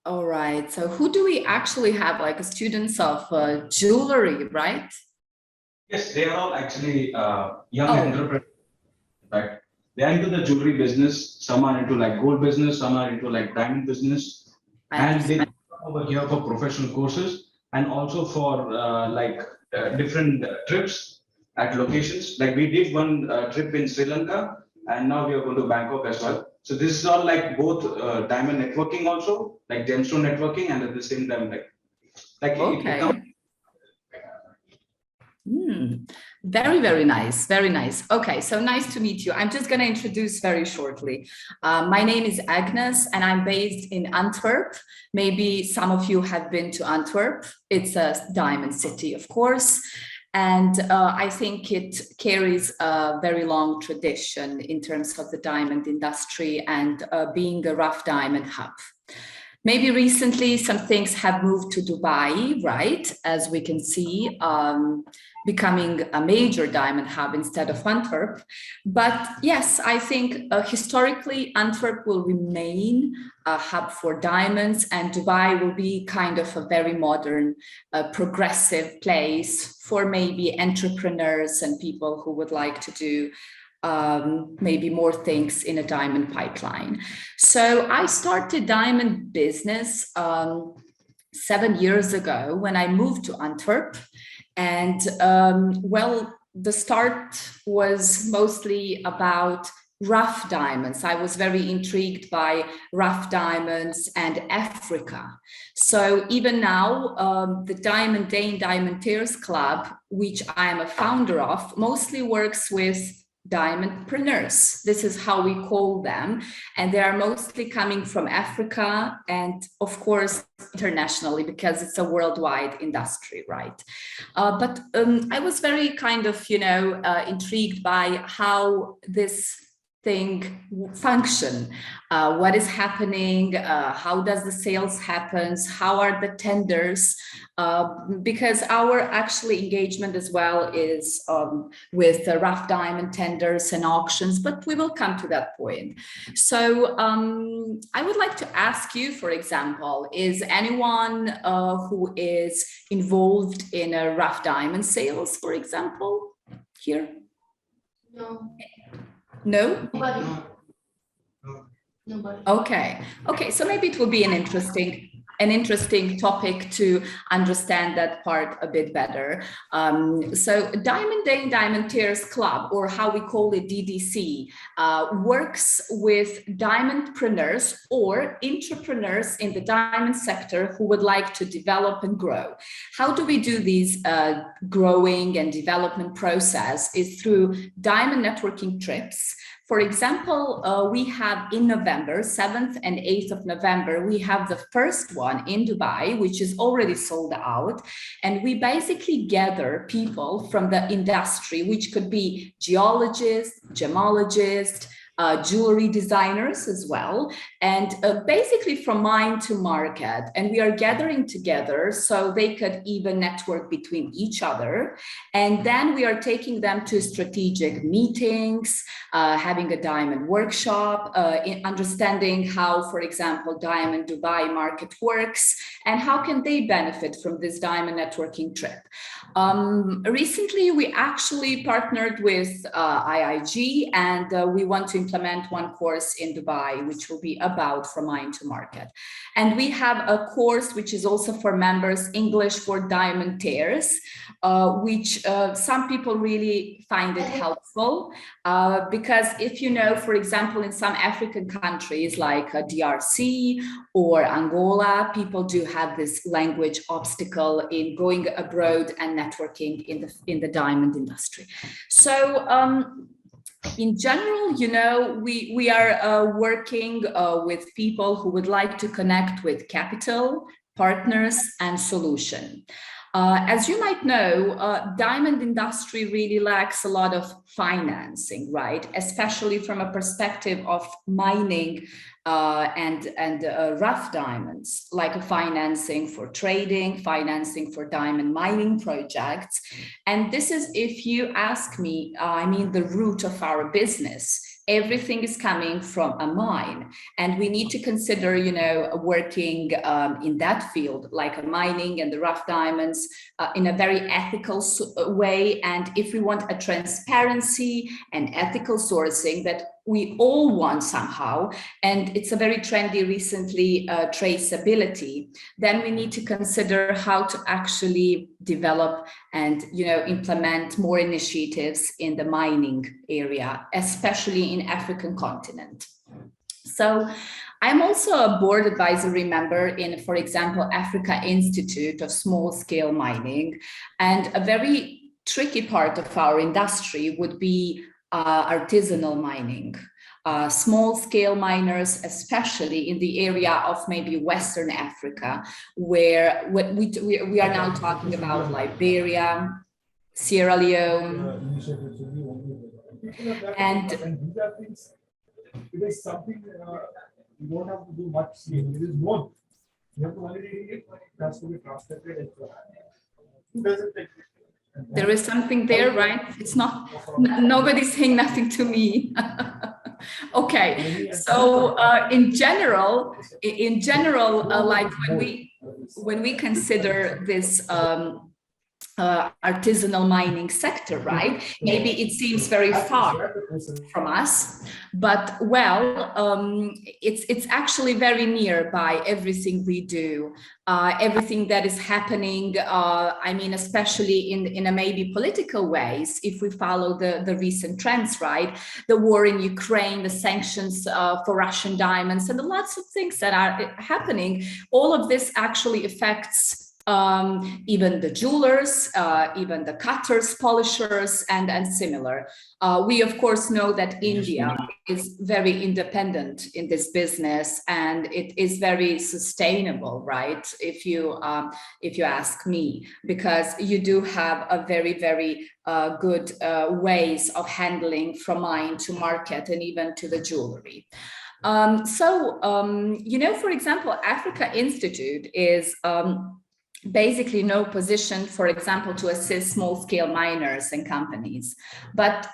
All right. So who do we actually have, like students of jewelry, right? Yes, they are all actually young Oh, entrepreneurs. In fact, they are into the jewelry business. Some are into like gold business. Some are into like diamond business, I and they understand. come over here for professional courses and also for different trips at locations. Like we did one trip in Sri Lanka, and now we are going to Bangkok as well. So this is all like both diamond networking also, like gemstone networking, and at the same time like it comes. Okay. Hmm. Very, very nice. Very nice. Okay, so nice to meet you. I'm just going to introduce very shortly. My name is Agnes, and I'm based in Antwerp. Maybe some of you have been to Antwerp. It's a diamond city, of course. And I think it carries a very long tradition in terms of the diamond industry and being a rough diamond hub. Maybe recently some things have moved to Dubai, right? As we can see, becoming a major diamond hub instead of Antwerp. But yes, I think historically Antwerp will remain a hub for diamonds, and Dubai will be kind of a very modern, progressive place for maybe entrepreneurs and people who would like to do maybe more things in a diamond pipeline. So I started diamond business 7 years ago when I moved to Antwerp. And well, the start was mostly about rough diamonds. I was very intrigued by rough diamonds and Africa. So even now, the DiaMondaine Diamantaries Club, which I am a founder of, mostly works with diamondpreneurs. This is how we call them. And they are mostly coming from Africa and, of course, internationally, because it's a worldwide industry, right? But I was very kind of, intrigued by how this thing function, what is happening, how does the sales happens, how are the tenders, because our actually engagement as well is with rough diamond tenders and auctions, but we will come to that point. So I would like to ask you, for example, is anyone who is involved in a rough diamond sales, for example, here? No. No? Nobody. Nobody. Okay, so maybe it will be an interesting topic to understand that part a bit better. So DiaMondaine Diamantaries Club, or how we call it DDC, works with diamondpreneurs or entrepreneurs in the diamond sector who would like to develop and grow. How do we do these growing and development process is through diamond networking trips. For example, we have in November, 7th and 8th of November, we have the first one in Dubai, which is already sold out. And we basically gather people from the industry, which could be geologists, gemologists, jewelry designers as well, and basically from mine to market. And we are gathering together so they could even network between each other. And then we are taking them to strategic meetings, having a diamond workshop, understanding how, for example, Diamond Dubai market works and how can they benefit from this diamond networking trip. Recently, we actually partnered with IIG, and we want to implement one course in Dubai, which will be about from mine to market. And we have a course which is also for members, English for Diamantaires, which some people really find it helpful because if you know, for example, in some African countries like DRC or Angola, people do have this language obstacle in going abroad and networking in the diamond industry. So in general, you know, we are working with people who would like to connect with capital, partners, and solution. As you might know, diamond industry really lacks a lot of financing, right? Especially from a perspective of mining and rough diamonds, like a financing for trading, financing for diamond mining projects. And this is, if you ask me, I mean, the root of our business. everything is coming from a mine, and we need to consider, you know, working in that field, like mining and the rough diamonds, in a very ethical way. And if we want a transparency and ethical sourcing that we all want somehow, and it's a very trendy recently, traceability, then we need to consider how to actually develop and, you know, implement more initiatives in the mining area, especially in African continent. So I'm also a board advisory member in, for example, Africa Institute of Small Scale Mining. And a very tricky part of our industry would be artisanal mining. Small scale miners, especially in the area of maybe Western Africa, where we are now talking about Liberia, Sierra Leone, and these are things, it is something you don't have to do much. It is known. You have to validate it. It has to be translated. Who does it take? There is something there, right? It's not, nobody's saying nothing to me. Okay, so in general, like when we consider this artisanal mining sector, right? Maybe it seems very far from us, but well, it's actually very near by everything we do, everything that is happening. I mean, especially in a maybe political ways, if we follow the recent trends, right? The war in Ukraine, the sanctions for Russian diamonds, and the lots of things that are happening. All of this actually affects even the jewelers, even the cutters, polishers, and similar. We of course know that India is very independent in this business, and it is very sustainable, right? If you ask me, because you do have a very good ways of handling from mine to market and even to the jewelry. You know, for example, Africa Institute is basically no position, for example, to assist small-scale miners and companies. But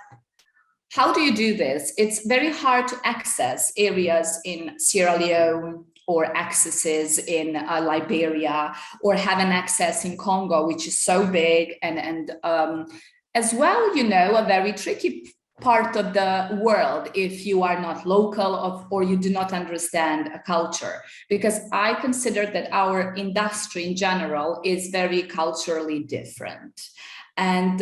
how do you do this? It's very hard to access areas in Sierra Leone or accesses in Liberia, or have an access in Congo, which is so big, and as well, you know, a very tricky part of the world if you are not local or you do not understand a culture, because I consider that our industry in general is very culturally different. And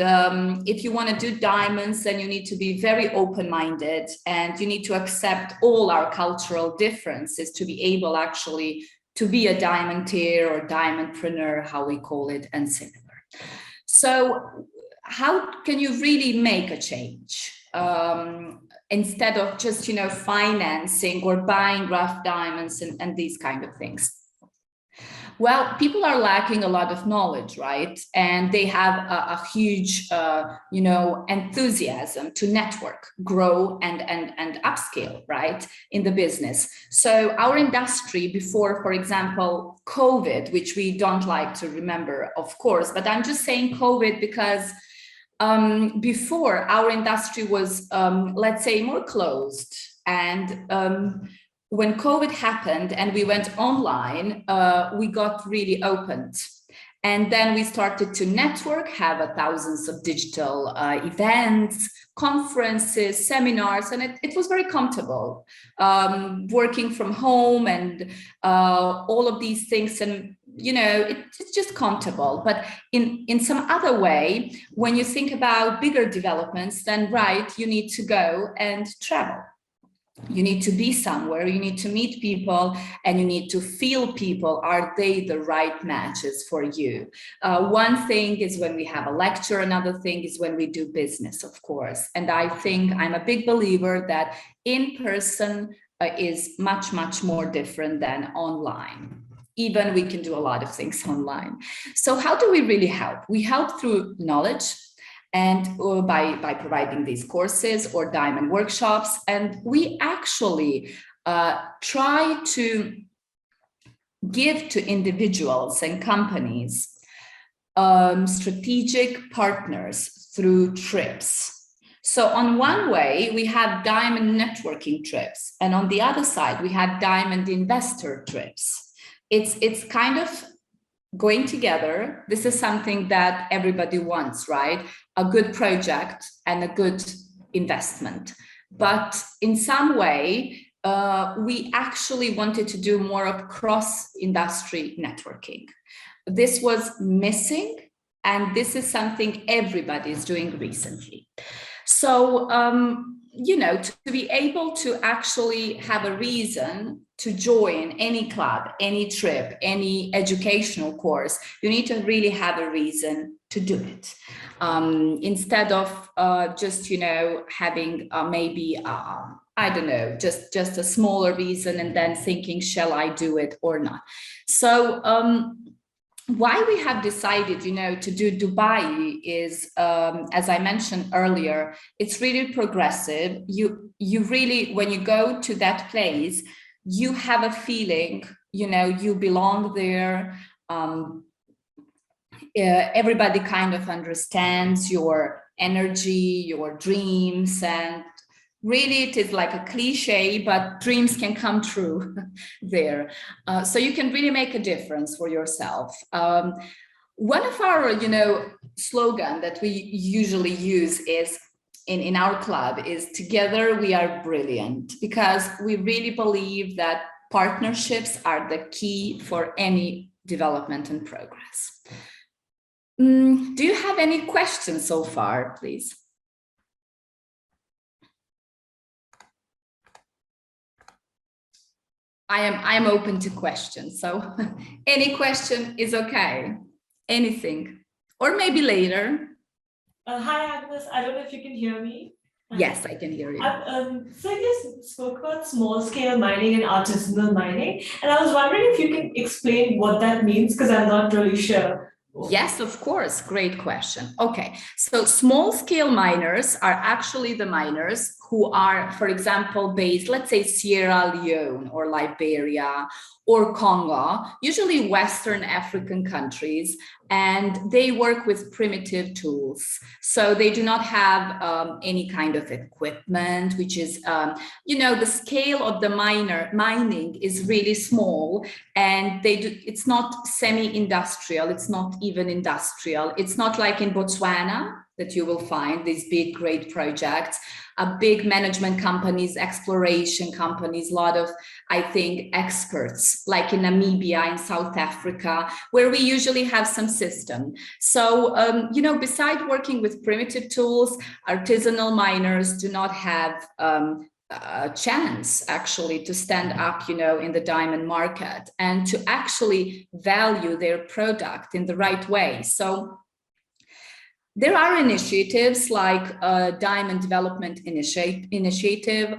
if you want to do diamonds, then you need to be very open-minded, and you need to accept all our cultural differences to be able actually to be a diamantaire or diamondpreneur, how we call it, and similar. So how can you really make a change? Instead of just, you know, financing or buying rough diamonds and these kind of things. Well, people are lacking a lot of knowledge, right? And they have a huge, you know, enthusiasm to network, grow, and upscale, right, in the business. So our industry before, for example, COVID, which we don't like to remember, of course, but I'm just saying COVID because before our industry was, let's say, more closed. And when COVID happened and we went online, we got really opened. And then we started to network, have thousands of digital events, conferences, seminars, and it was very comfortable, working from home and all of these things. And you know, it's just comfortable. But in some other way, when you think about bigger developments, then right, you need to go and travel. You need to be somewhere, you need to meet people, and you need to feel people. Are they the right matches for you? One thing is when we have a lecture, another thing is when we do business, of course. And I think I'm a big believer that in person is much more different than online. Even we can do a lot of things online. So how do we really help? We help through knowledge, and by providing these courses or diamond workshops. And we actually try to give to individuals and companies strategic partners through trips. So on one way, we have diamond networking trips, and on the other side, we have diamond investor trips. It's kind of going together. This is something that everybody wants, right? A good project and a good investment. But in some way, we actually wanted to do more of cross-industry networking. This was missing, and this is something everybody is doing recently. So, you know, to be able to actually have a reason to join any club, any trip, any educational course, you need to really have a reason to do it. Instead of just, you know, having maybe, I don't know, just a smaller reason and then thinking, shall I do it or not? So, why we have decided, you know, to do Dubai is, as I mentioned earlier, it's really progressive. You really, when you go to that place, you have a feeling, you know, you belong there. Everybody kind of understands your energy, your dreams, and really it is like a cliche, but dreams can come true there. So you can really make a difference for yourself. One of our, you know, slogan that we usually use is in our club is together we are brilliant, because we really believe that partnerships are the key for any development and progress. Do you have any questions so far, please? I am open to questions, so any question is okay. Anything, or maybe later. Hi, Agnes. I don't know if you can hear me. Yes, I can hear you. So you spoke about small-scale mining and artisanal mining, and I was wondering if you can explain what that means, because I'm not really sure. Yes, of course. Great question. Okay, so small-scale miners are actually the miners who are, for example, based, let's say, Sierra Leone or Liberia or Congo, usually Western African countries, and they work with primitive tools. So they do not have any kind of equipment, which is, you know, the scale of the mining is really small, and it's not semi-industrial, it's not even industrial. It's not like in Botswana that you will find these big, great projects, big management companies, exploration companies, a lot of, I think, experts, like in Namibia, in South Africa, where we usually have some system. So, you know, beside working with primitive tools, artisanal miners do not have a chance actually to stand up, you know, in the diamond market and to actually value their product in the right way. So there are initiatives like Diamond Development Initiative.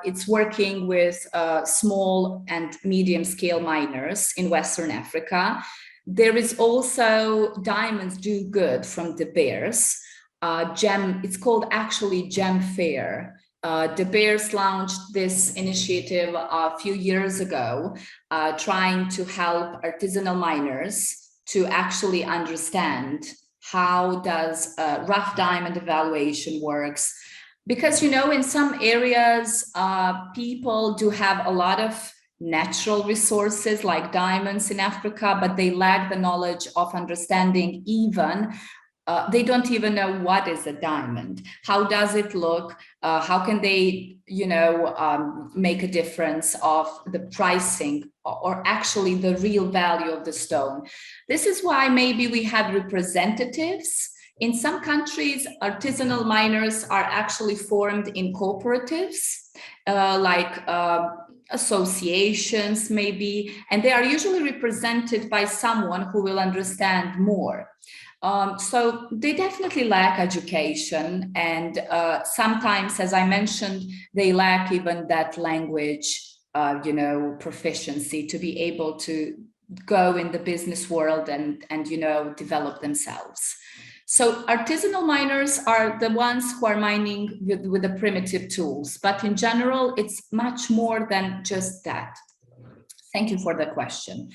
It's working with small and medium scale miners in Western Africa. There is also Diamonds Do Good from De Beers. It's called actually Gem Fair. De Beers launched this initiative a few years ago, trying to help artisanal miners to actually understand how does rough diamond evaluation works. Because, you know, in some areas, people do have a lot of natural resources like diamonds in Africa, but they lack the knowledge of understanding even they don't even know what is a diamond. How does it look? How can they, you know, make a difference of the pricing or actually the real value of the stone? This is why maybe we have representatives. In some countries, artisanal miners are actually formed in cooperatives, like associations maybe, and they are usually represented by someone who will understand more. So they definitely lack education, and sometimes, as I mentioned, they lack even that language, you know, proficiency to be able to go in the business world and you know, develop themselves. So artisanal miners are the ones who are mining with the primitive tools, but in general, it's much more than just that. Thank you for the question.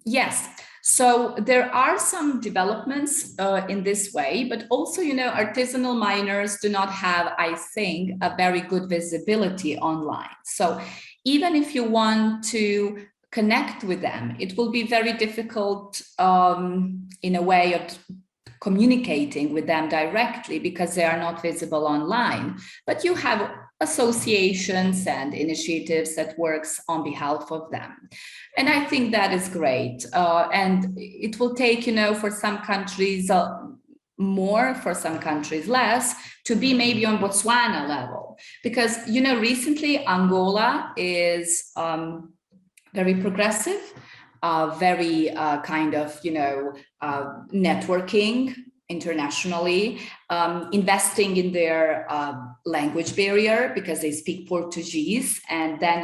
Yes. So there are some developments in this way, but also, artisanal miners do not have, I think, a very good visibility online. So even if you want to connect with them, it will be very difficult in a way of communicating with them directly because they are not visible online. But you have associations and initiatives that works on behalf of them. And I think that is great. And it will take, for some countries more, for some countries less, to be maybe on Botswana level. Because, recently Angola is very progressive, very kind of, networking internationally, investing in their language barrier because they speak Portuguese, and then,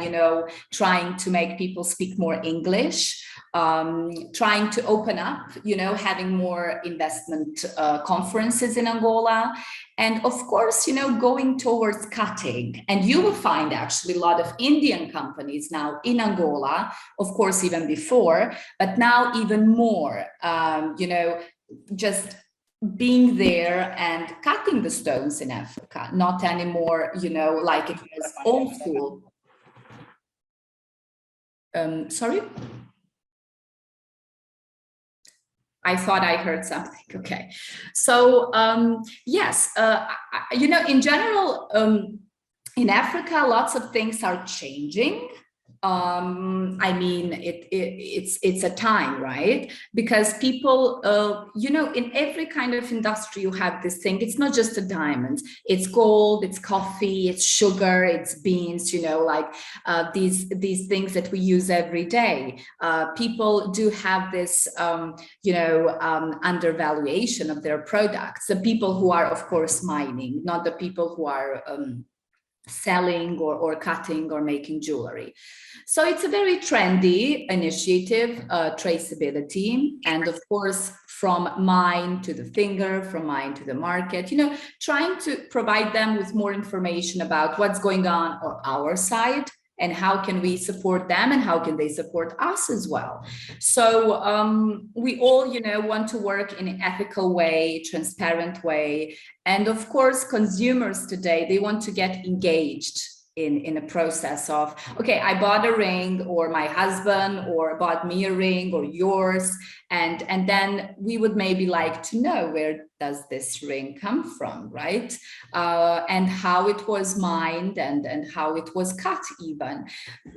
trying to make people speak more English, trying to open up, having more investment conferences in Angola. And of course, going towards cutting. And you will find actually a lot of Indian companies now in Angola, of course, even before, but now even more, just being there and cutting the stones in Africa, not anymore, like it was old school. Sorry? I thought I heard something. Okay. So, yes, in general, in Africa, lots of things are changing. I mean, it's a time, right? Because people, in every kind of industry, you have this thing. It's not just a diamond. It's gold, it's coffee, it's sugar, it's beans. These things that we use every day. People do have this, undervaluation of their products. The people who are, of course, mining, not the people who are selling or cutting or making jewelry. So it's a very trendy initiative, traceability, and of course, from mine to the finger, from mine to the market, trying to provide them with more information about what's going on our side, and how can we support them and how can they support us as well. So we all, want to work in an ethical way, transparent way. And of course, consumers today, they want to get engaged in a process of, okay, I bought a ring, or my husband or bought me a ring, or yours. And then we would maybe like to know, where does this ring come from, right? And how it was mined and how it was cut even.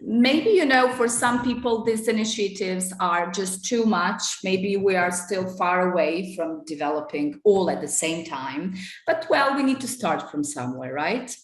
Maybe, for some people, these initiatives are just too much. Maybe we are still far away from developing all at the same time. But well, we need to start from somewhere, right?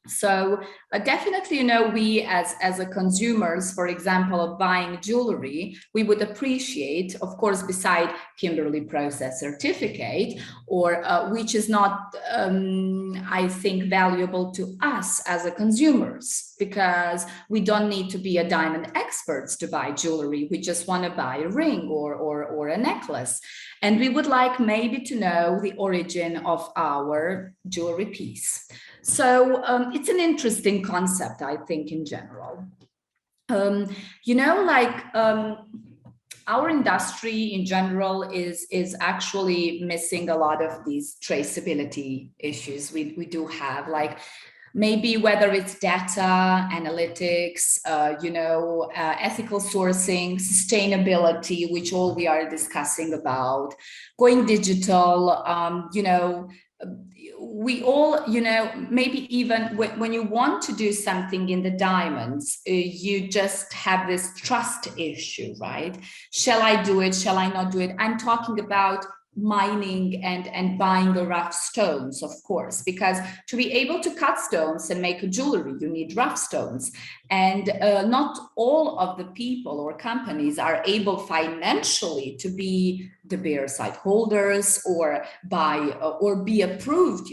So definitely, we as a consumers, for example, of buying jewelry, we would appreciate, of course, beside Kimberly process certificate, or which is not, I think, valuable to us as a consumers, because we don't need to be a diamond experts to buy jewelry. We just want to buy a ring or a necklace. And we would like maybe to know the origin of our jewelry piece. So it's an interesting concept, I think, in general. Our industry in general is actually missing a lot of these traceability issues we do have, like maybe whether it's data analytics, ethical sourcing, sustainability, which all we are discussing about, going digital, we all, maybe even when you want to do something in the diamonds, you just have this trust issue, right? Shall I do it? Shall I not do it? I'm talking about mining and buying the rough stones, of course, because to be able to cut stones and make a jewelry, you need rough stones. And not all of the people or companies are able financially to be the bearer site holders or buy or be approved,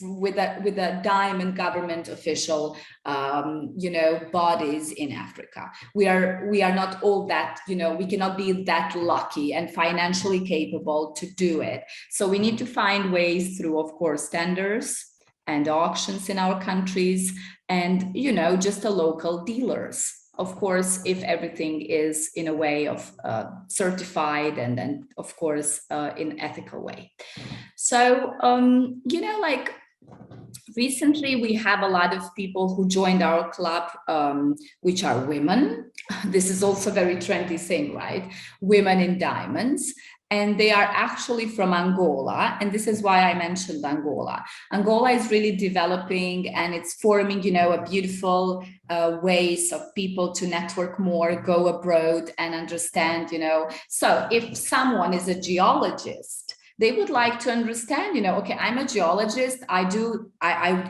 with a diamond government official, bodies in Africa. We are not all that, we cannot be that lucky and financially capable to do it. So we need to find ways through, of course, tenders and auctions in our countries, and just the local dealers. of course, if everything is in a way of certified and then, of course, in ethical way. So, you know, like recently we have a lot of people who joined our club, which are women. This is also a very trendy thing, right? Women in diamonds. And they are actually from Angola. And this is why I mentioned Angola. Angola is really developing and it's forming, you know, a beautiful ways of people to network more, go abroad and understand, you know. So if someone is a geologist, they would like to understand, you know, okay, I'm a geologist, I do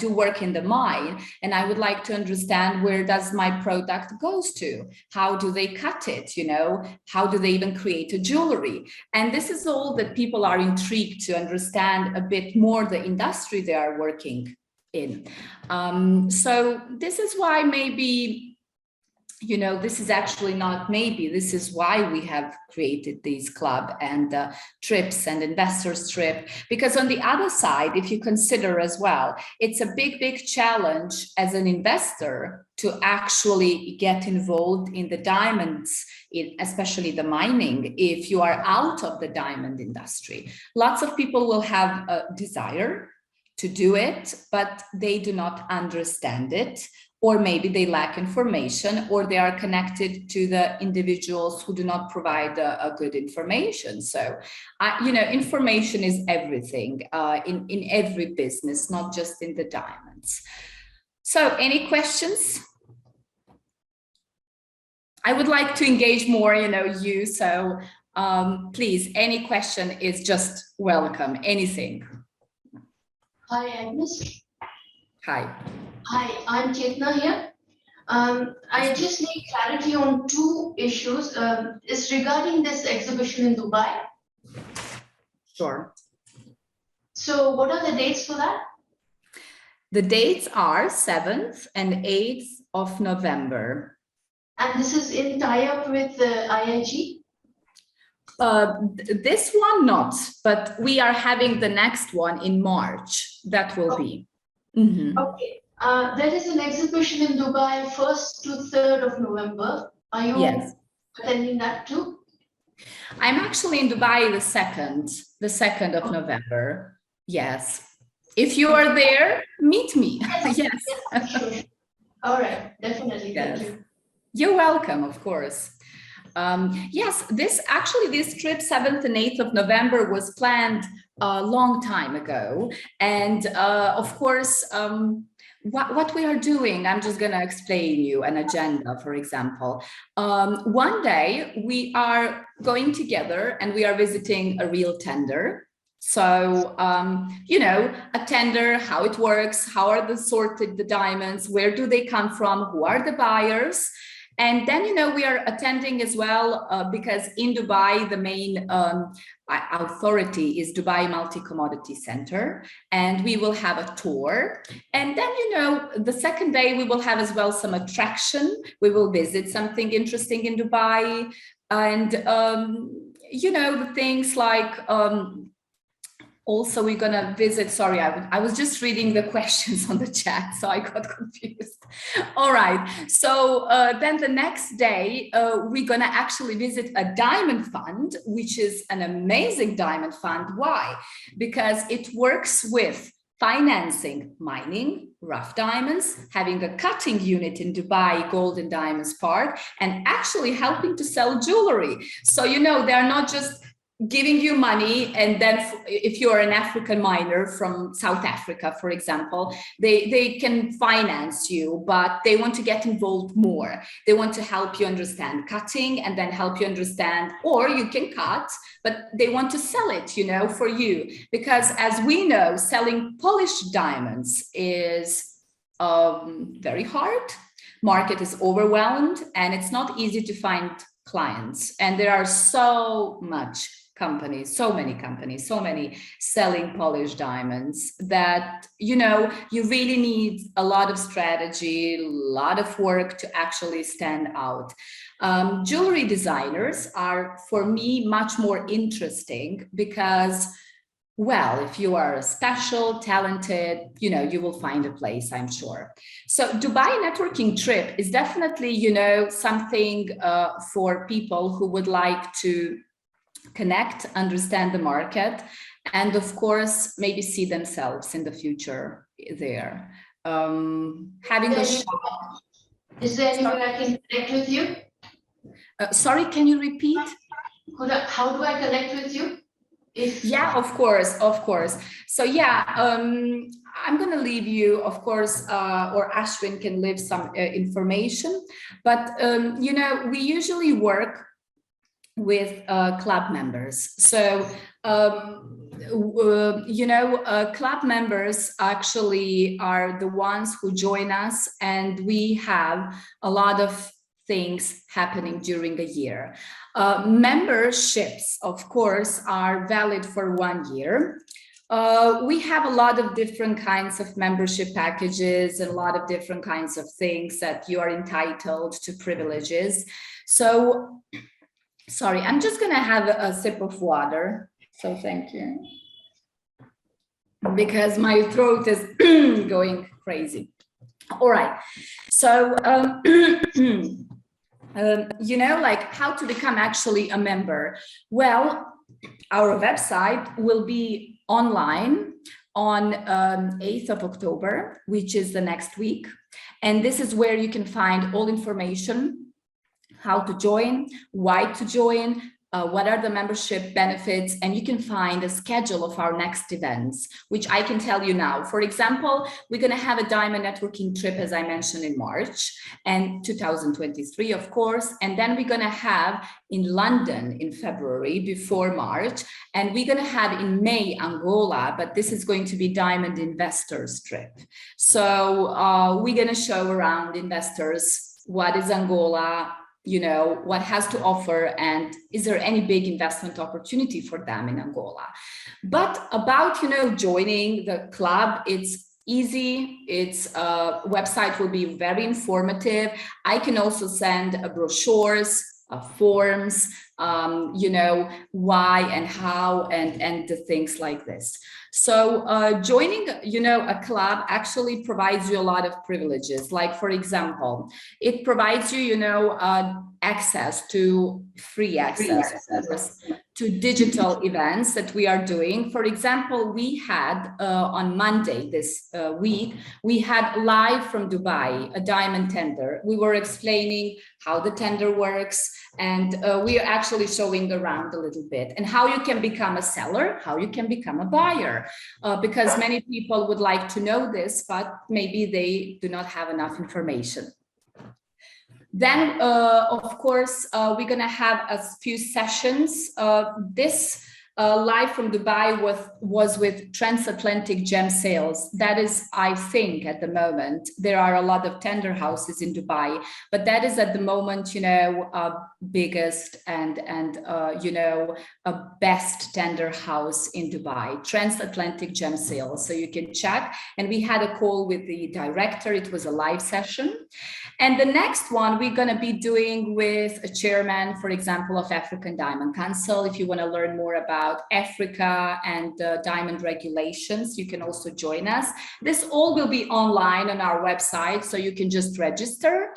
work in the mine, and I would like to understand where does my product goes to? How do they cut it? You know, how do they even create a jewelry? And this is all that people are intrigued to understand a bit more the industry they are working in. So this is why maybe, you know, this is actually not maybe, this is why we have created these club and trips and investors trip, because on the other side, if you consider as well, it's a big challenge as an investor to actually get involved in the diamonds, especially the mining, if you are out of the diamond industry. Lots of people will have a desire to do it, but they do not understand it, or maybe they lack information, or they are connected to the individuals who do not provide a good information. So, you know, information is everything in every business, not just in the diamonds. So any questions? I would like to engage more, you know, you. So please, any question is just welcome, anything. Hi, Agnes. Hi. Hi, I'm Chetna here. I just need clarity on two issues. It's regarding this exhibition in Dubai. Sure. So what are the dates for that? The dates are 7th and 8th of November. And this is in tie-up with IIG? This one not, but we are having the next one in March. That will be. Mm-hmm. Okay. There is an exhibition in Dubai 1st to 3rd of November. Are you attending that too? I'm actually in Dubai the 2nd of November. Yes. If you are there, meet me. Yes. Sure. All right, definitely. Yes. Thank you. You're welcome, of course. Yes, this trip 7th and 8th of November was planned a long time ago. And of course, what we are doing, I'm just going to explain you an agenda, for example. One day we are going together and we are visiting a real tender. So, you know, a tender, how it works, how are the sorted the diamonds, where do they come from, who are the buyers? And then, you know, we are attending as well because in Dubai, the main authority is Dubai Multi-Commodity Center, and we will have a tour. And then, you know, the second day we will have as well some attraction. We will visit something interesting in Dubai. And, you know, the things like, also, we're going to visit, sorry, I was just reading the questions on the chat, so I got confused. All right, so then the next day, we're going to actually visit a diamond fund, which is an amazing diamond fund. Why? Because it works with financing mining, rough diamonds, having a cutting unit in Dubai, Gold and Diamonds Park, and actually helping to sell jewelry. So, you know, they're not just giving you money, and then if you're an African miner from South Africa, for example, they can finance you, but they want to get involved more. They want to help you understand cutting and then help you understand, or you can cut, but they want to sell it, you know, for you. Because as we know, selling polished diamonds is very hard. Market is overwhelmed and it's not easy to find clients. And there are so many companies, so many selling polished diamonds that, you know, you really need a lot of strategy, a lot of work to actually stand out. Jewelry designers are, for me, much more interesting because well, if you are special, talented, you will find a place, I'm sure. So Dubai networking trip is definitely, something for people who would like to connect, understand the market, and of course, maybe see themselves in the future there. Having a shop. Is there any way I can connect with you? Sorry, can you repeat? How do I connect with you? Yeah, of course. So yeah, I'm gonna leave you, of course, or Ashwin can leave some information, but we usually work with club members. So club members actually are the ones who join us, and we have a lot of things happening during a year. Memberships, of course, are valid for 1 year. We have a lot of different kinds of membership packages and a lot of different kinds of things that you are entitled to privileges. So, sorry, I'm just going to have a sip of water. So thank you. Because my throat is going crazy. All right. So, like how to become actually a member. Well, our website will be online on 8th of October, which is the next week. And this is where you can find all information, how to join, why to join, what are the membership benefits, and you can find a schedule of our next events, which I can tell you now. For example, we're going to have a diamond networking trip, as I mentioned, in March and 2023, of course. And then we're going to have in London in February before March, and we're going to have in May Angola, but this is going to be Diamond Investors trip. So we're going to show around investors what is Angola, what has to offer, and is there any big investment opportunity for them in Angola. But about, joining the club, it's easy. Its website will be very informative. I can also send brochures, forms, why and how, and the things like this. So joining, a club actually provides you a lot of privileges. Like, for example, it provides you, access to free access to digital events that we are doing. For example, we had on Monday this week, we had live from Dubai, a diamond tender. We were explaining how the tender works, and we are actually showing around a little bit, and how you can become a seller, how you can become a buyer, because many people would like to know this, but maybe they do not have enough information. Then, of course, we're going to have a few sessions. This live from Dubai was with transatlantic gem sales. That is, I think, at the moment, there are a lot of tender houses in Dubai, but that is at the moment, biggest and a best tender house in Dubai, transatlantic gem sales. So you can check. And we had a call with the director. It was a live session. And the next one we're going to be doing with a chairman, for example, of African Diamond Council. If you want to learn more about Africa and diamond regulations, you can also join us. This all will be online on our website, so you can just register.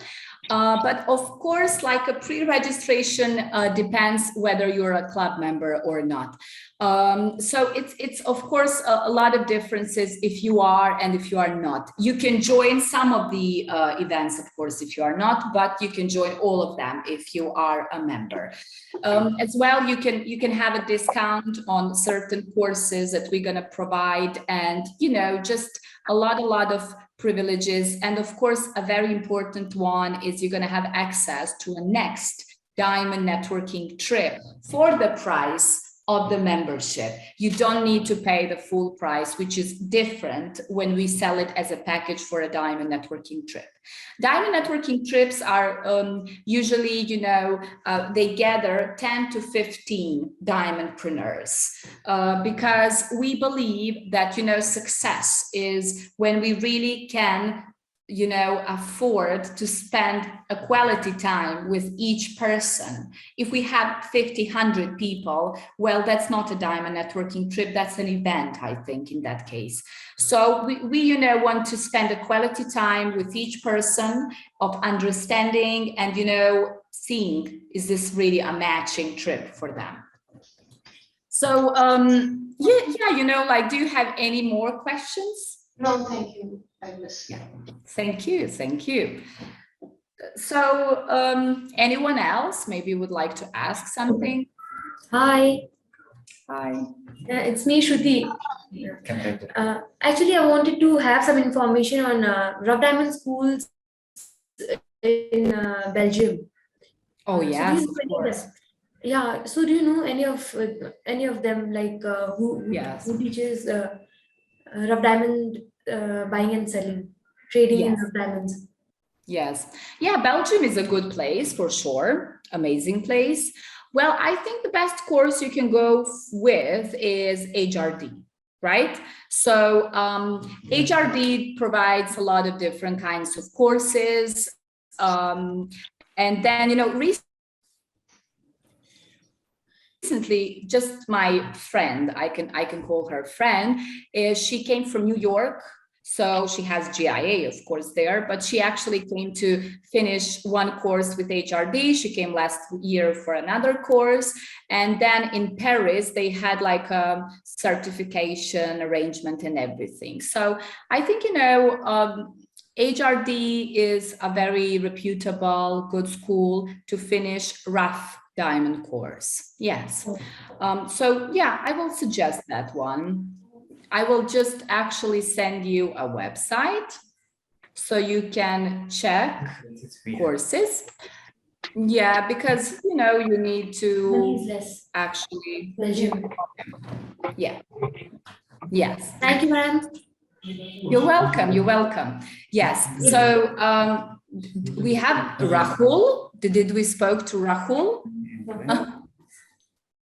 But of course, like a pre-registration depends whether you're a club member or not. So it's of course a lot of differences if you are and if you are not. You can join some of the events, of course, if you are not, but you can join all of them if you are a member. As well, you can have a discount on certain courses that we're going to provide, and just a lot of privileges. And of course, a very important one is you're going to have access to a next diamond networking trip for the price of the membership. You don't need to pay the full price, which is different when we sell it as a package for a diamond networking trip. Diamond networking trips are usually, they gather 10 to 15 diamondpreneurs because we believe that, success is when we really can afford to spend a quality time with each person. If we have 50, 100 people, well, that's not a diamond networking trip, that's an event, I think, in that case. So we want to spend a quality time with each person of understanding and, seeing, is this really a matching trip for them? So, do you have any more questions? No, thank you, Agnes. Yeah, thank you. So, anyone else maybe would like to ask something? Hi, Hi. it's me, Shruti. Actually, I wanted to have some information on rough diamond schools in Belgium. Oh, So do yes, you of know any of course. them? Yeah. So do you know any of them, like Yes. who teaches rough diamond buying and selling, trading in Yes. rough diamonds? Yes. Yeah, Belgium is a good place for sure. Amazing place. Well, I think the best course you can go with is HRD, right? So HRD provides a lot of different kinds of courses. And then, recently, just my friend, I can call her friend, she came from New York. So she has GIA, of course, there, but she actually came to finish one course with HRD. She came last year for another course. And then in Paris, they had like a certification arrangement and everything. So I think, HRD is a very reputable, good school to finish rough diamond course. Yes. So yeah, I will suggest that one. I will just actually send you a website so you can check courses. Yeah, because you need Money is to less. actually, Belgium. yeah. Yes. Thank you, madam. You're welcome. Yes. So we have Rahul. Did we spoke to Rahul?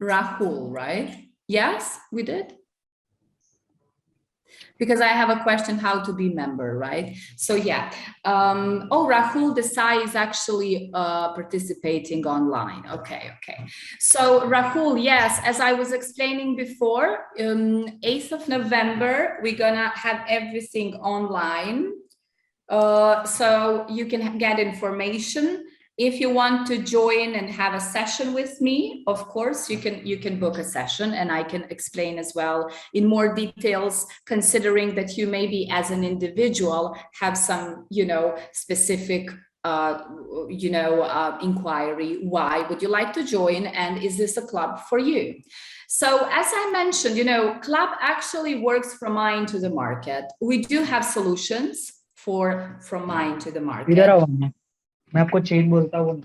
Rahul, right? Yes, we did. Because I have a question how to be member, right? So yeah. Rahul Desai is actually participating online. Okay. So Rahul, yes, as I was explaining before, 8th of November, we're gonna have everything online. So you can get information. If you want to join and have a session with me, of course, you can book a session and I can explain as well in more details, considering that you maybe as an individual have some, specific inquiry. Why would you like to join? And is this a club for you? So as I mentioned, club actually works from mine to the market. We do have solutions from mine to the market. इधर आओ मैं आपको chain बोलता हूँ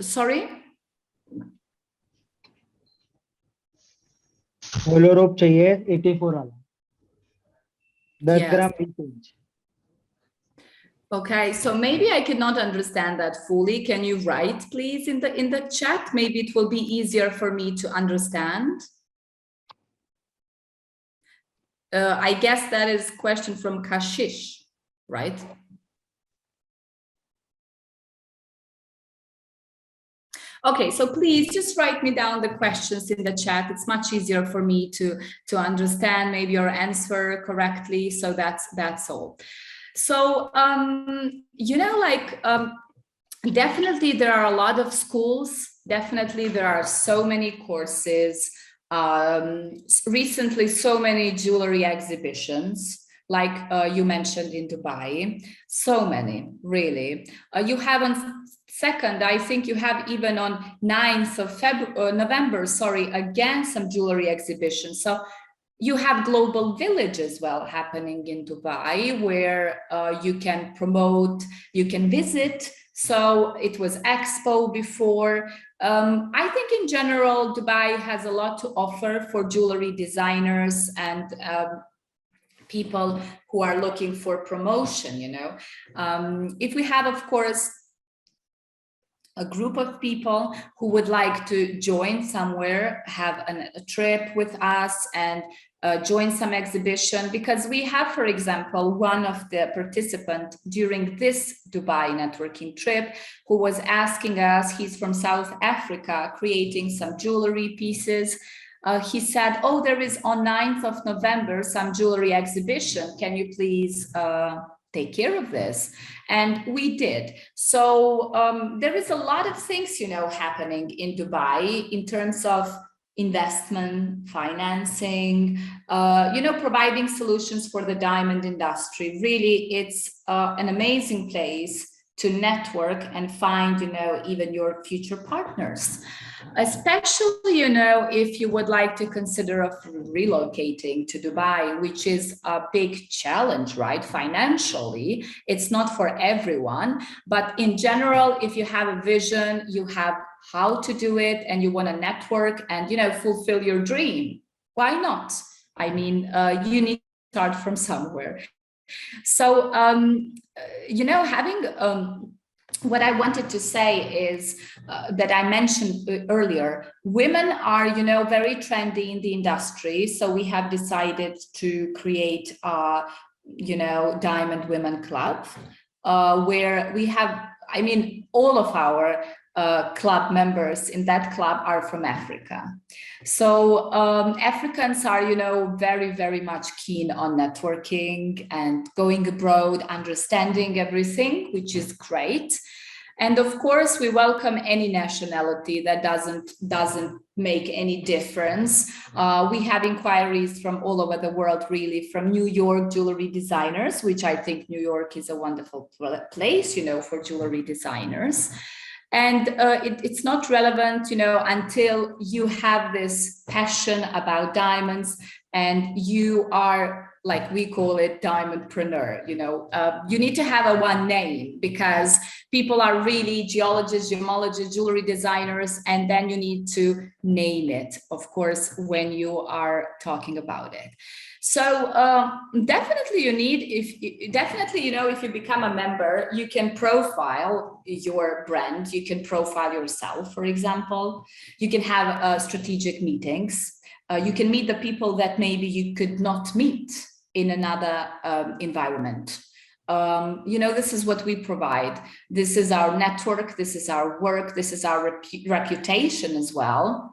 Sorry? होलो रोप चाहिए 84 वाला 10 Yes. Gram 20 inch Okay, so maybe I cannot understand that fully. Can you write, please, in the chat? Maybe it will be easier for me to understand. I guess that is a question from Kashish, right? Okay, so please just write me down the questions in the chat. It's much easier for me to understand maybe your answer correctly. So that's all. So, definitely there are a lot of schools. Definitely there are so many courses. Recently, so many jewelry exhibitions, like you mentioned in Dubai. So many, really. You have on 2nd, I think you have even on 9th of November, again, some jewelry exhibitions. So you have Global Village as well happening in Dubai, where you can promote, you can visit. So it was Expo before. I think in general, Dubai has a lot to offer for jewelry designers and people who are looking for promotion, If we have, of course, a group of people who would like to join somewhere, have a trip with us and join some exhibition, because we have, for example, one of the participants during this Dubai networking trip who was asking us, he's from South Africa, creating some jewelry pieces. He said, oh, there is on 9th of November some jewelry exhibition. Can you please take care of this? And we did. So there is a lot of things, happening in Dubai in terms of investment, financing, providing solutions for the diamond industry. Really, it's an amazing place to network and find, even your future partners, especially, if you would like to consider relocating to Dubai, which is a big challenge, right? Financially, it's not for everyone, but in general, if you have a vision, you have how to do it, and you want to network and, fulfill your dream, why not? I mean, you need to start from somewhere. So, having what I wanted to say is that I mentioned earlier, women are, very trendy in the industry. So we have decided to create a, Diamond Women Club, where we have, all of our club members in that club are from Africa. So Africans are, very, very much keen on networking and going abroad, understanding everything, which is great. And of course, we welcome any nationality. That doesn't make any difference. We have inquiries from all over the world, really, from New York jewelry designers, which I think New York is a wonderful place, for jewelry designers. And it's not relevant, until you have this passion about diamonds and you are, like we call it, diamondpreneur. You need to have a one name, because people are really geologists, gemologists, jewelry designers, and then you need to name it, of course, when you are talking about it. So definitely you need, if you become a member, you can profile your brand, you can profile yourself, for example, you can have strategic meetings, you can meet the people that maybe you could not meet in another environment. This is what we provide. This is our network, this is our work, this is our reputation as well.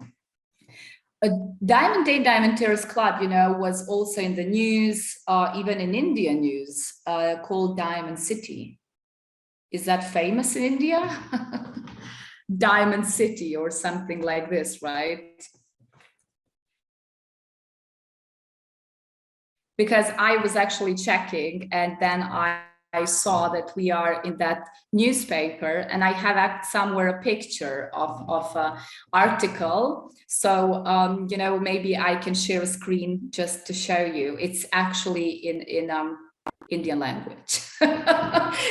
DiaMondaine Diamantaries Club, was also in the news, even in India news, called Diamond City. Is that famous in India? Diamond City or something like this, right? Because I was actually checking, and then I saw that we are in that newspaper, and I have somewhere a picture of an article. So, maybe I can share a screen just to show you. It's actually in Indian language.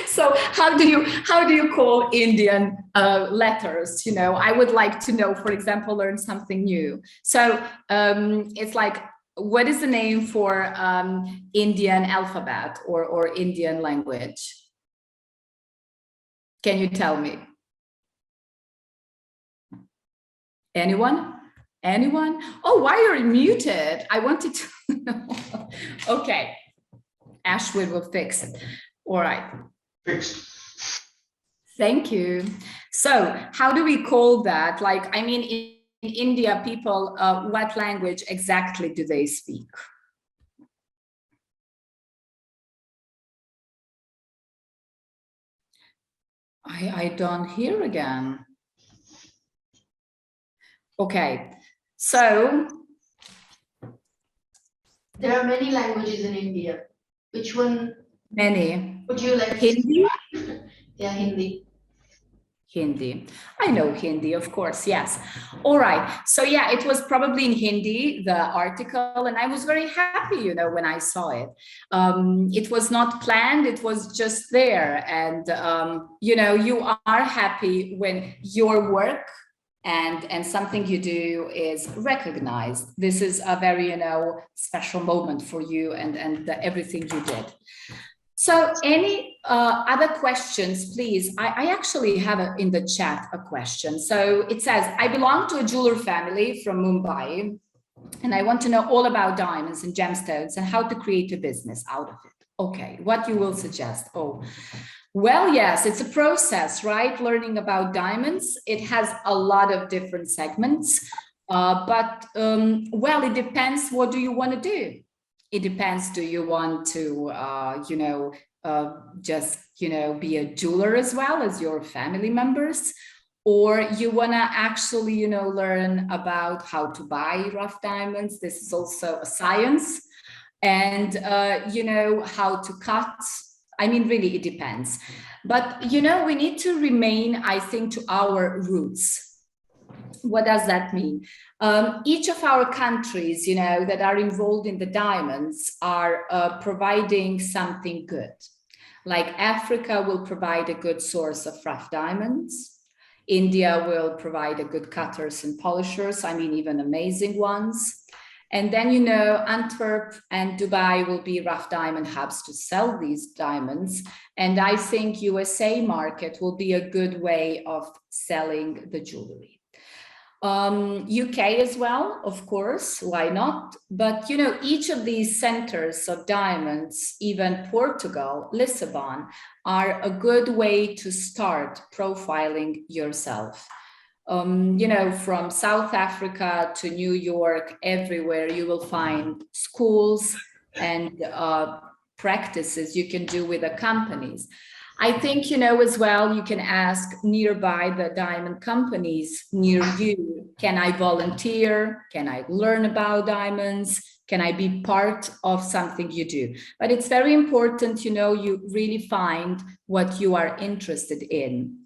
So how do you call Indian letters? I would like to know, for example, learn something new. So it's like, what is the name for Indian alphabet or Indian language? Can you tell me? Anyone? Anyone? Oh, why are you muted? I wanted to know. Okay. Ashwin will fix it. All right. Fixed. Thank you. So how do we call that? Like, in India, people, what language exactly do they speak? I don't hear again. Okay, so. There are many languages in India. Which one? Many. Would you like? Hindi? Yeah, Hindi. Hindi. I know Hindi, of course, yes. All right. So yeah, it was probably in Hindi, the article, and I was very happy, when I saw it. It was not planned, it was just there. And, you are happy when your work and something you do is recognized. This is a very, special moment for you and everything you did. So any other questions, please? I actually have in the chat a question. So it says, I belong to a jeweler family from Mumbai. and I want to know all about diamonds and gemstones and how to create a business out of it. Okay, what you will suggest? Oh, well, yes, it's a process, right? Learning about diamonds. It has a lot of different segments, but well, it depends. What do you want to do? It depends. Do you want to, just, be a jeweler as well as your family members? Or you want to actually, learn about how to buy rough diamonds. This is also a science. And, how to cut. I mean, really, it depends. But, we need to remain, I think, to our roots. What does that mean? Each of our countries, that are involved in the diamonds are providing something good. Like Africa will provide a good source of rough diamonds. India will provide a good cutters and polishers, I mean, even amazing ones. And then, Antwerp and Dubai will be rough diamond hubs to sell these diamonds. And I think USA market will be a good way of selling the jewelry. UK as well, of course, why not? But, each of these centers of diamonds, even Portugal, Lisbon, are a good way to start profiling yourself. From South Africa to New York, everywhere you will find schools and practices you can do with the companies. I think, as well, you can ask nearby the diamond companies near you, can I volunteer? Can I learn about diamonds? Can I be part of something you do? But it's very important, you really find what you are interested in.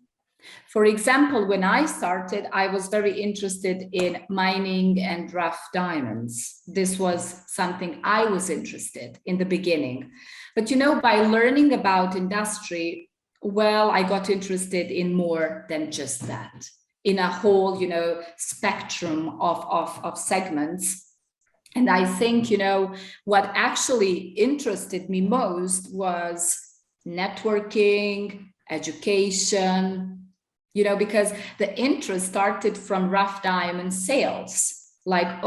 For example, when I started, I was very interested in mining and rough diamonds. This was something I was interested in the beginning. But, by learning about industry, well, I got interested in more than just that, in a whole, spectrum of segments. And I think, what actually interested me most was networking, education, because the interest started from rough diamond sales. Like,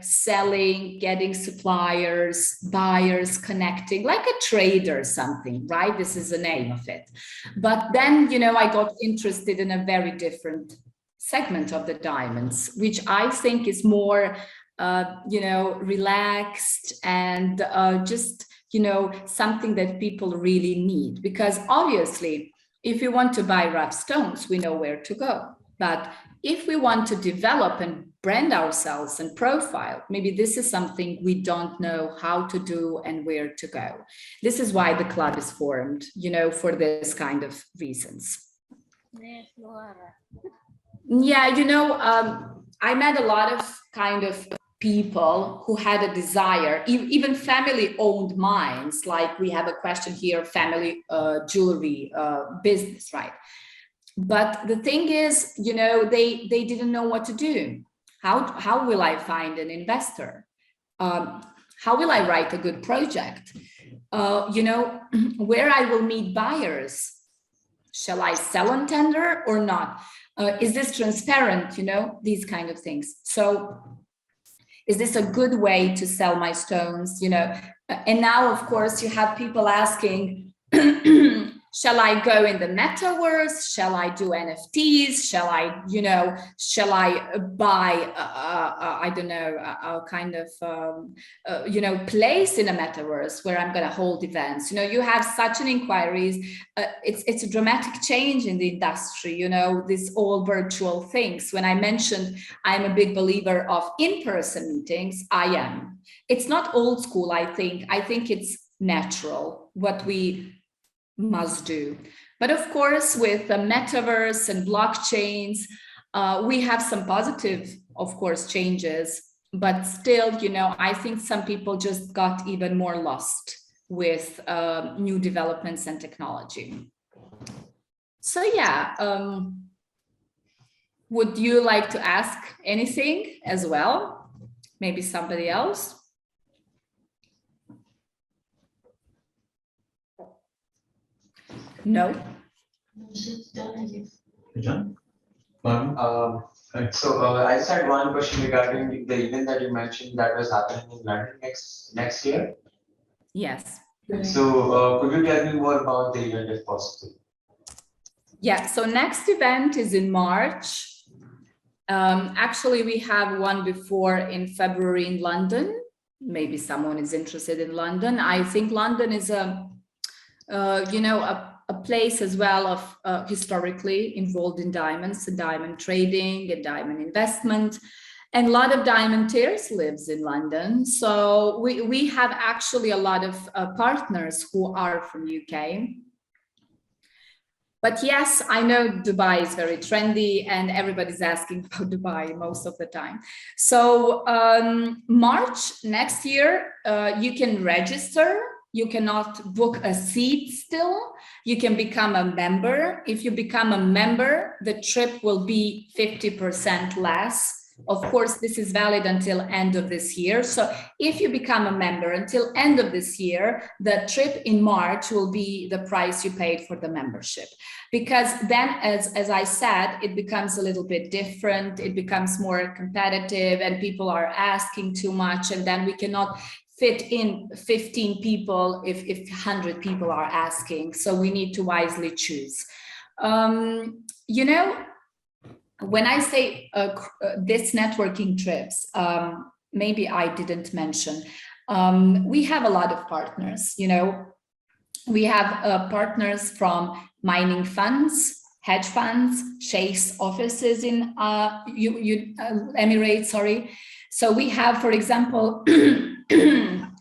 selling, getting suppliers, buyers, connecting, like a trader or something, right? This is the name of it. But then, I got interested in a very different segment of the diamonds, which I think is more, relaxed and just, something that people really need. Because obviously, if you want to buy rough stones, we know where to go. But if we want to develop and brand ourselves and profile, maybe this is something we don't know how to do and where to go. This is why the club is formed, for this kind of reasons. Yeah, I met a lot of kind of people who had a desire, even family-owned mines, like we have a question here, family jewelry business, right? But the thing is, they didn't know what to do. How will I find an investor? How will I write a good project? Where I will meet buyers? Shall I sell on tender or not? Is this transparent? These kind of things. So is this a good way to sell my stones? And now, of course, you have people asking, shall I go in the metaverse? Shall I do NFTs? Shall I buy, I don't know, a kind of, place in a metaverse where I'm going to hold events? You have such an inquiries. It's a dramatic change in the industry, these all virtual things. When I mentioned I'm a big believer of in-person meetings, I am. It's not old school, I think. I think it's natural, what we must do. But of course, with the metaverse and blockchains, we have some positive, of course, changes, but still, I think some people just got even more lost with new developments and technology. So yeah, would you like to ask anything as well? Maybe somebody else? No? I just had one question regarding the event that you mentioned that was happening in London next year. Yes. So could you tell me more about the event if possible? Yeah, so next event is in March. Actually, we have one before in February in London. Maybe someone is interested in London. I think London is a place as well of historically involved in diamonds and diamond trading and diamond investment. And a lot of diamantaires lives in London. So we have actually a lot of partners who are from UK. But yes, I know Dubai is very trendy and everybody's asking about Dubai most of the time. So March next year, you can register. You cannot book a seat still. You can become a member. If you become a member, the trip will be 50% less. Of course, this is valid until end of this year. So if you become a member until end of this year, the trip in March will be the price you paid for the membership. Because then, as I said, it becomes a little bit different. It becomes more competitive and people are asking too much. And then we cannot fit in 15 people if 100 people are asking. So we need to wisely choose. When I say this networking trips, maybe I didn't mention, we have a lot of partners, we have partners from mining funds, hedge funds, sheikhs offices in Emirates, sorry. So we have, for example,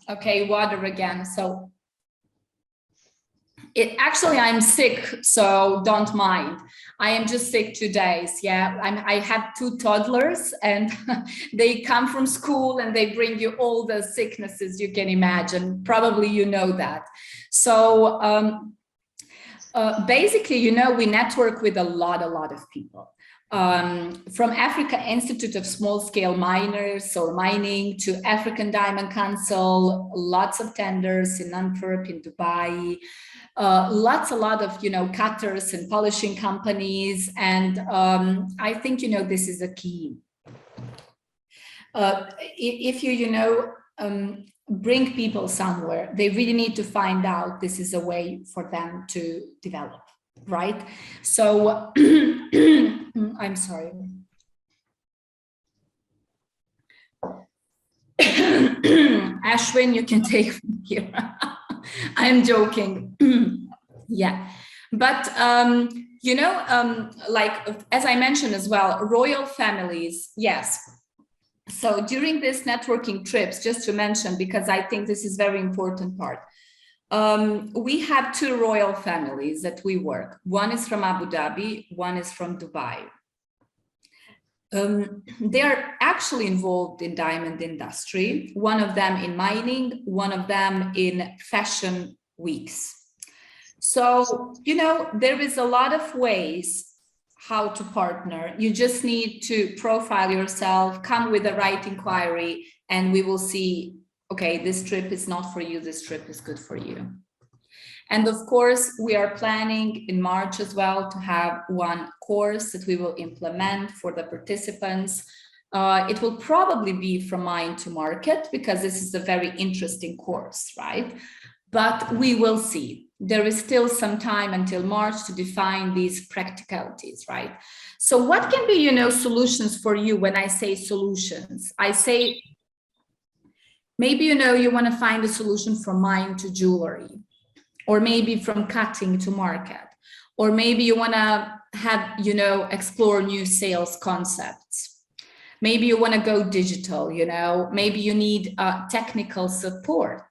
okay, water again. So I'm sick, so don't mind. I am just sick 2 days. Yeah, I have 2 toddlers and they come from school and they bring you all the sicknesses you can imagine. Probably you know that. So basically, we network with a lot of people. From Africa Institute of Small Scale Miners or Mining to African Diamond Council, lots of tenders in Antwerp, in Dubai, a lot of, cutters and polishing companies. And I think, this is a key. If you, bring people somewhere, they really need to find out this is a way for them to develop, right? So I'm sorry. Ashwin, you can take from here. I'm joking. Yeah, but like as I mentioned as well, royal families, yes. So during this networking trips, just to mention, because I think this is very important part, we have 2 royal families that we work. One is from Abu Dhabi, one is from Dubai. They are actually involved in diamond industry, one of them in mining, one of them in fashion weeks. So, there is a lot of ways how to partner. You just need to profile yourself, come with the right inquiry, and we will see, okay, this trip is not for you, this trip is good for you. And of course, we are planning in March as well to have one course that we will implement for the participants. It will probably be from mine to market because this is a very interesting course, right? But we will see. There is still some time until March to define these practicalities, right? So what can be, solutions for you when I say solutions? I say, maybe, you want to find a solution from mine to jewelry, or maybe from cutting to market, or maybe you want to have, explore new sales concepts. Maybe you want to go digital, maybe you need technical support.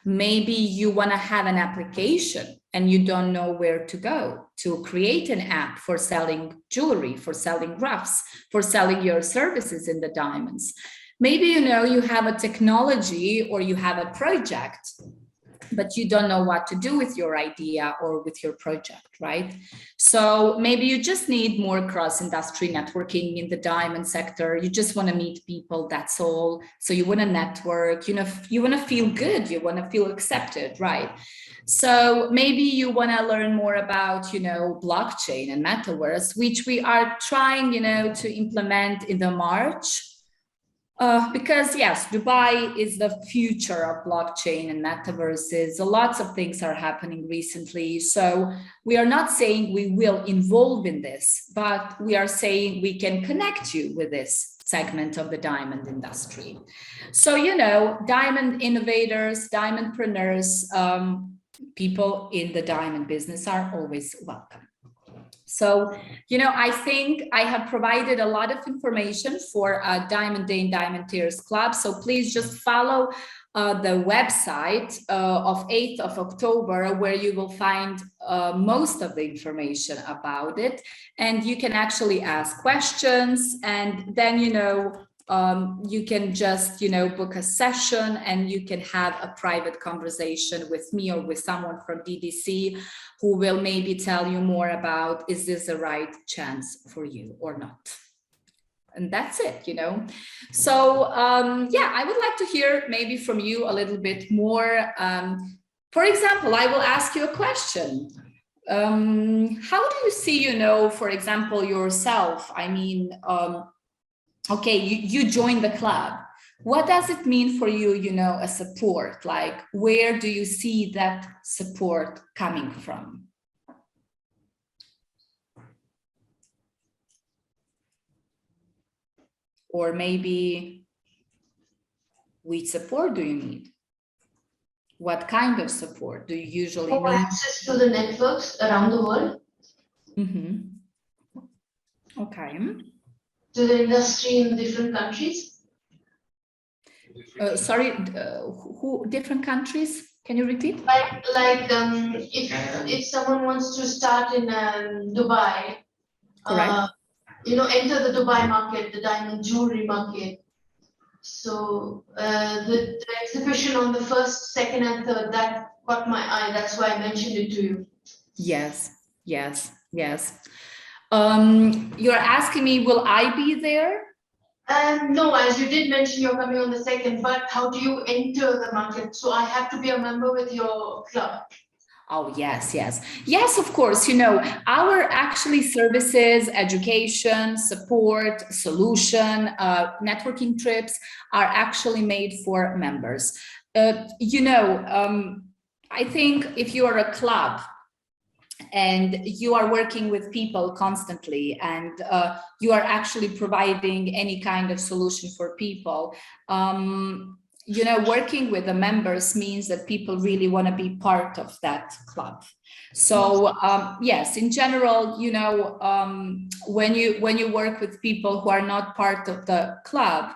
Maybe you want to have an application and you don't know where to go to create an app for selling jewelry, for selling roughs, for selling your services in the diamonds. Maybe, you have a technology or you have a project, but you don't know what to do with your idea or with your project, right? So maybe you just need more cross-industry networking in the diamond sector. You just want to meet people, that's all. So you want to network, you want to feel good, you want to feel accepted, right? So maybe you want to learn more about, blockchain and metaverse, which we are trying, to implement in the March. Because yes, Dubai is the future of blockchain and metaverses. Lots of things are happening recently. So we are not saying we will involve in this, but we are saying we can connect you with this segment of the diamond industry. So, diamond innovators, diamondpreneurs, people in the diamond business are always welcome. So, I think I have provided a lot of information for DiaMondaine Diamantaries Club. So please just follow the website of 8th of October, where you will find most of the information about it. And you can actually ask questions, and then, you can just, book a session, and you can have a private conversation with me or with someone from DDC who will maybe tell you more about, is this the right chance for you or not? And that's it, So yeah, I would like to hear maybe from you a little bit more. For example, I will ask you a question. How do you see, for example, yourself? I mean, okay, you join the club. What does it mean for you, a support? Like, where do you see that support coming from? Or maybe, which support do you need? What kind of support do you usually For need? access to the networks around the world, Mm-hmm. Okay. to the industry in different countries. Sorry, who different countries? Can you repeat? If someone wants to start in Dubai, Correct. enter the Dubai market, the diamond jewelry market. So the exhibition on the 1st, 2nd, and 3rd, that caught my eye. That's why I mentioned it to you. Yes. You're asking me, will I be there? No, as you did mention, you're coming on the 2nd, but how do you enter the market? So I have to be a member with your club. Oh, yes, of course. Our actually services, education, support, solution, networking trips are actually made for members. I think if you are a club and you are working with people constantly, and you are actually providing any kind of solution for people, working with the members means that people really want to be part of that club. So yes, in general, when you work with people who are not part of the club,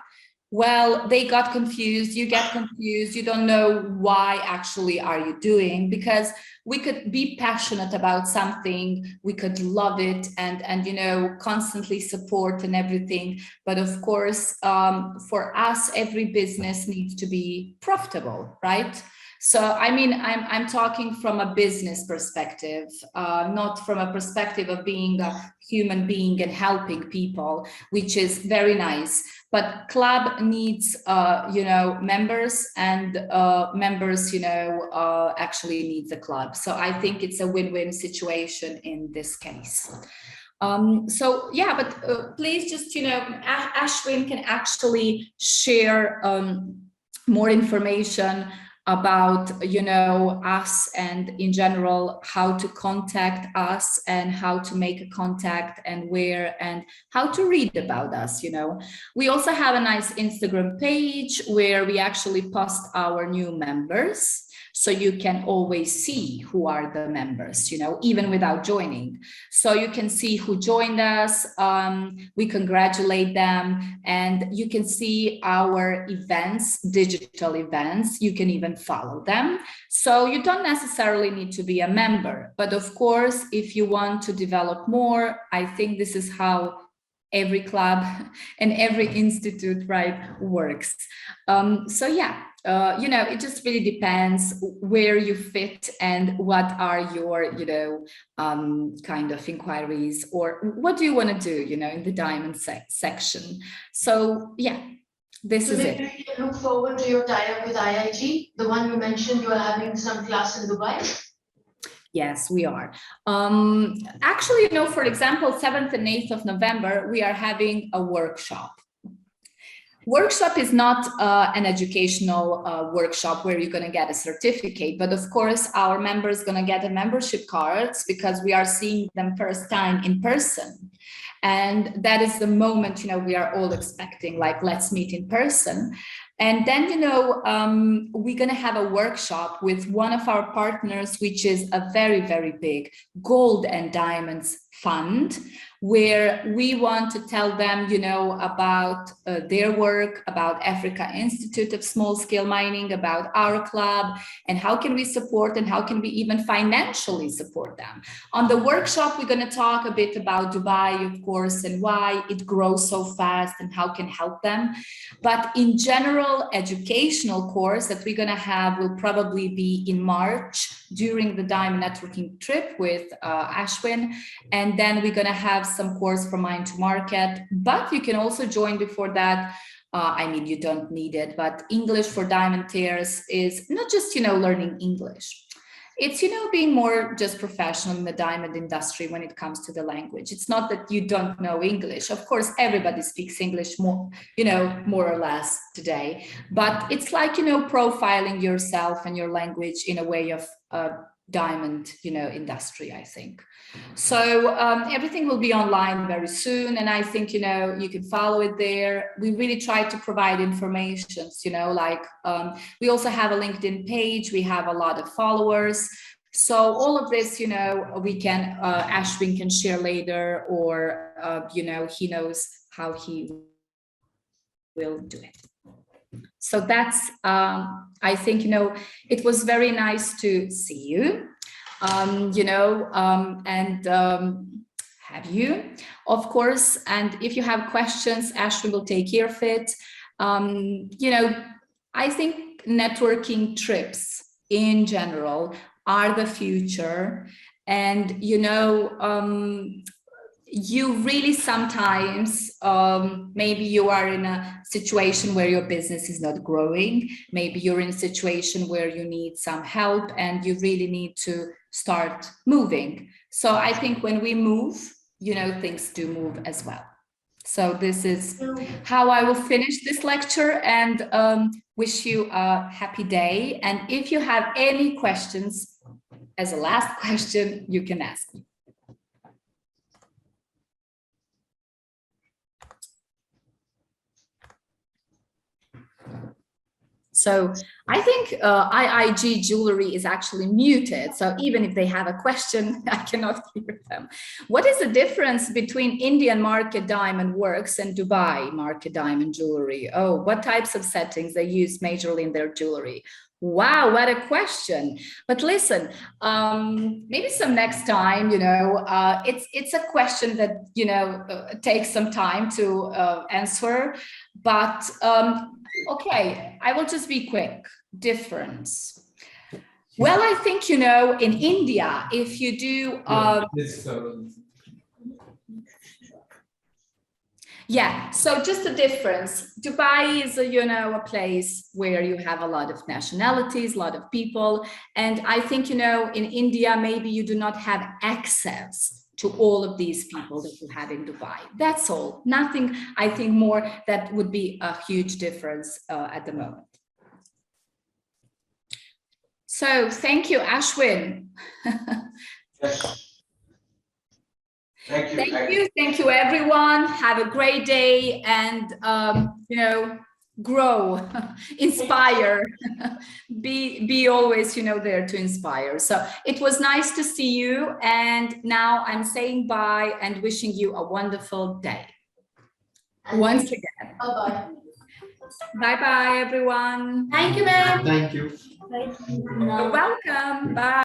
well, they got confused, you get confused, you don't know why actually are you doing, because we could be passionate about something, we could love it and constantly support and everything. But of course, for us, every business needs to be profitable, right? So, I mean, I'm talking from a business perspective, not from a perspective of being a human being and helping people, which is very nice. But club needs, members, and members, actually need the club. So I think it's a win-win situation in this case. So yeah, but please just, Ashwin can actually share more information about us, and in general how to contact us and how to make a contact and where and how to read about us. We also have a nice Instagram page where we actually post our new members, so you can always see who are the members, even without joining. So you can see who joined us, we congratulate them, and you can see our events, digital events. You can even follow them. So you don't necessarily need to be a member, but of course, if you want to develop more, I think this is how every club and every institute, right, works. So yeah, it just really depends where you fit and what are your, kind of inquiries, or what do you want to do, in the diamond section. So yeah, This So is maybe it. we can look forward to your tie-up with IIG, the one you mentioned you are having some class in Dubai. Yes, we are. Actually, for example, 7th and 8th of November, we are having a workshop. Workshop is not an educational workshop where you're going to get a certificate, but of course our members going to get a membership cards because we are seeing them first time in person. And that is the moment, we are all expecting, like, let's meet in person. And then, we're going to have a workshop with one of our partners, which is a very, very big gold and diamonds fund, where we want to tell them, about their work, about Africa Institute of Small Scale Mining, about our club, and how can we support and how can we even financially support them. On the workshop, we're going to talk a bit about Dubai, of course, and why it grows so fast and how can help them. But in general, educational course that we're going to have will probably be in March during the Diamond Networking trip with Ashwin. And then we're going to have some course from Mine to Market, but you can also join before that. You don't need it, but English for Diamantaires is not just, learning English. It's, being more just professional in the diamond industry when it comes to the language. It's not that you don't know English. Of course, everybody speaks English more, more or less today, but it's like, profiling yourself and your language in a way of diamond, industry, I think. So everything will be online very soon. And I think, you can follow it there. We really try to provide information, we also have a LinkedIn page. We have a lot of followers. So all of this, we can, Ashwin can share later, or, he knows how he will do it. So that's, I think, it was very nice to see you. Have you, of course, and if you have questions, Ashley will take care of it. I think networking trips in general are the future, and you really sometimes, maybe you are in a situation where your business is not growing. Maybe you're in a situation where you need some help and you really need to start moving. So I think when we move, things do move as well. So this is how I will finish this lecture, and wish you a happy day. And if you have any questions, as a last question, you can ask me. So I think IIG Jewelry is actually muted. So even if they have a question, I cannot hear them. What is the difference between Indian market diamond works and Dubai market diamond jewelry? Oh, what types of settings they use majorly in their jewelry? Wow, what a question. But listen, maybe some next time, it's a question that, takes some time to answer, but okay, I will just be quick. Difference. Well, I think, in India, if you do... yeah, so just the difference. Dubai is, a place where you have a lot of nationalities, a lot of people. And I think, in India, maybe you do not have access to all of these people that you have in Dubai. That's all. Nothing, I think, more that would be a huge difference at the moment. So thank you, Ashwin. Yes. Thank you. Thank you, everyone. Have a great day, and grow, inspire, be always, there to inspire. So it was nice to see you. And now I'm saying bye and wishing you a wonderful day. Once again. Bye-bye. Bye-bye, everyone. Thank you, ma'am. Thank you. You're welcome. Bye.